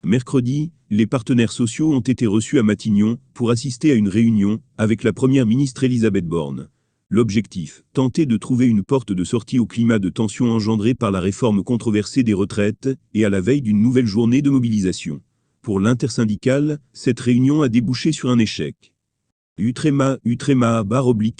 Mercredi, les partenaires sociaux ont été reçus à Matignon pour assister à une réunion avec la première ministre Elisabeth Borne. L'objectif, tenter de trouver une porte de sortie au climat de tension engendré par la réforme controversée des retraites et à la veille d'une nouvelle journée de mobilisation. Pour l'intersyndicale, cette réunion a débouché sur un échec. Utrema,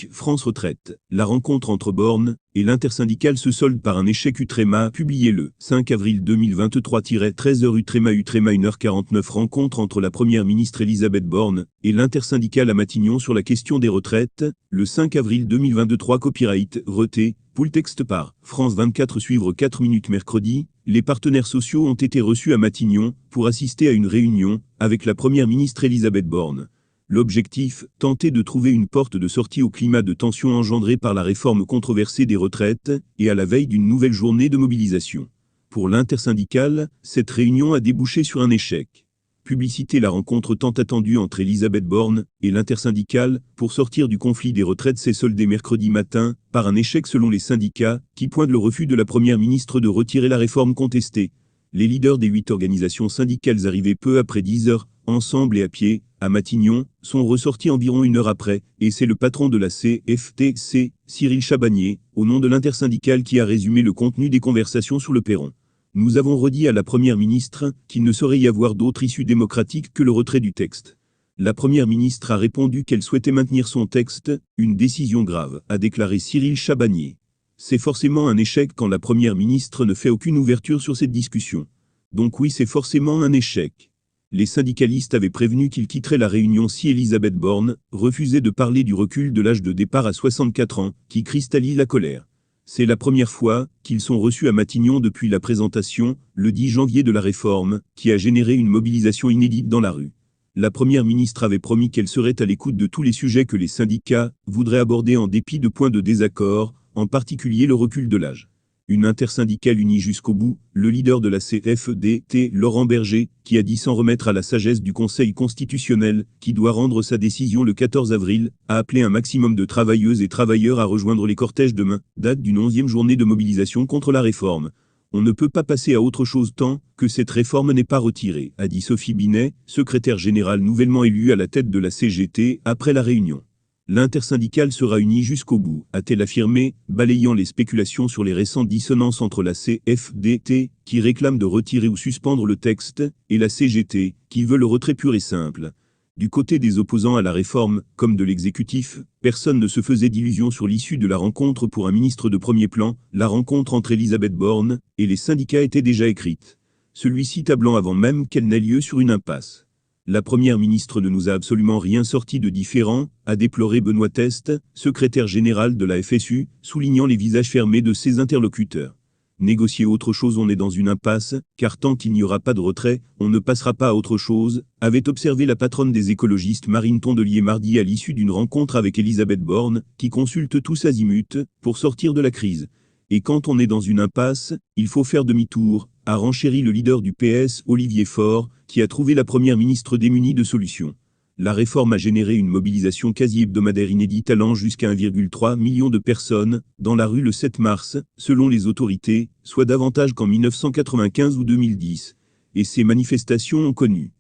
France Retraite. La rencontre entre Borne et l'intersyndicale se solde par un échec. Utrema, publié le 5 avril 2023-13h. Utrema 1h49. Rencontre entre la première ministre Elisabeth Borne et l'intersyndicale à Matignon sur la question des retraites, le 5 avril 2023. Copyright, Reté, pool texte par France 24. Suivre 4 minutes. Mercredi, les partenaires sociaux ont été reçus à Matignon pour assister à une réunion avec la première ministre Elisabeth Borne. L'objectif, tenter de trouver une porte de sortie au climat de tension engendré par la réforme controversée des retraites et à la veille d'une nouvelle journée de mobilisation. Pour l'intersyndicale, cette réunion a débouché sur un échec. Publicité. La rencontre tant attendue entre Elisabeth Borne et l'intersyndicale pour sortir du conflit des retraites s'est soldée mercredi matin par un échec selon les syndicats qui pointent le refus de la première ministre de retirer la réforme contestée. Les leaders des 8 organisations syndicales arrivées peu après 10 heures, ensemble et à pied, à Matignon, sont ressortis environ 1 heure après, et c'est le patron de la CFTC, Cyril Chabagnier, au nom de l'intersyndicale qui a résumé le contenu des conversations sur le perron. Nous avons redit à la première ministre qu'il ne saurait y avoir d'autre issue démocratique que le retrait du texte. La première ministre a répondu qu'elle souhaitait maintenir son texte, une décision grave, a déclaré Cyril Chabagnier. C'est forcément un échec quand la première ministre ne fait aucune ouverture sur cette discussion. Donc oui, c'est forcément un échec. Les syndicalistes avaient prévenu qu'ils quitteraient la réunion si Elisabeth Borne refusait de parler du recul de l'âge de départ à 64 ans, qui cristallise la colère. C'est la première fois qu'ils sont reçus à Matignon depuis la présentation, le 10 janvier de la réforme, qui a généré une mobilisation inédite dans la rue. La première ministre avait promis qu'elle serait à l'écoute de tous les sujets que les syndicats voudraient aborder en dépit de points de désaccord, en particulier le recul de l'âge. Une intersyndicale unie jusqu'au bout, le leader de la CFDT, Laurent Berger, qui a dit s'en remettre à la sagesse du Conseil constitutionnel, qui doit rendre sa décision le 14 avril, a appelé un maximum de travailleuses et travailleurs à rejoindre les cortèges demain, date d'une 11e journée de mobilisation contre la réforme. On ne peut pas passer à autre chose tant que cette réforme n'est pas retirée, a dit Sophie Binet, secrétaire générale nouvellement élue à la tête de la CGT, après la réunion. L'intersyndicale sera unie jusqu'au bout, a-t-elle affirmé, balayant les spéculations sur les récentes dissonances entre la CFDT, qui réclame de retirer ou suspendre le texte, et la CGT, qui veut le retrait pur et simple. Du côté des opposants à la réforme, comme de l'exécutif, personne ne se faisait d'illusions sur l'issue de la rencontre pour un ministre de premier plan. La rencontre entre Elisabeth Borne et les syndicats était déjà écrite. Celui-ci tablant avant même qu'elle n'ait lieu sur une impasse. La première ministre ne nous a absolument rien sorti de différent, a déploré Benoît Teste, secrétaire général de la FSU, soulignant les visages fermés de ses interlocuteurs. Négocier autre chose, on est dans une impasse, car tant qu'il n'y aura pas de retrait, on ne passera pas à autre chose, avait observé la patronne des écologistes Marine Tondelier mardi à l'issue d'une rencontre avec Elisabeth Borne, qui consulte tous azimuts pour sortir de la crise. Et quand on est dans une impasse, il faut faire demi-tour, a renchéri le leader du PS, Olivier Faure, qui a trouvé la première ministre démunie de solutions. La réforme a généré une mobilisation quasi hebdomadaire inédite allant jusqu'à 1,3 million de personnes dans la rue le 7 mars, selon les autorités, soit davantage qu'en 1995 ou 2010. Et ces manifestations ont connu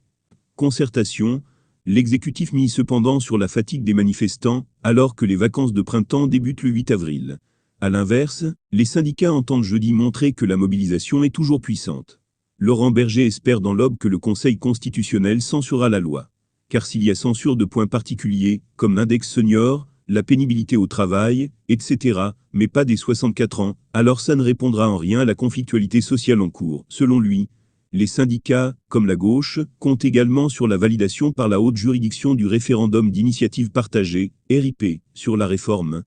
concertation. L'exécutif mise cependant sur la fatigue des manifestants, alors que les vacances de printemps débutent le 8 avril. A l'inverse, les syndicats entendent jeudi montrer que la mobilisation est toujours puissante. Laurent Berger espère dans l'Aube que le Conseil constitutionnel censurera la loi. Car s'il y a censure de points particuliers, comme l'index senior, la pénibilité au travail, etc., mais pas des 64 ans, alors ça ne répondra en rien à la conflictualité sociale en cours. Selon lui, les syndicats, comme la gauche, comptent également sur la validation par la haute juridiction du référendum d'initiative partagée, RIP, sur la réforme.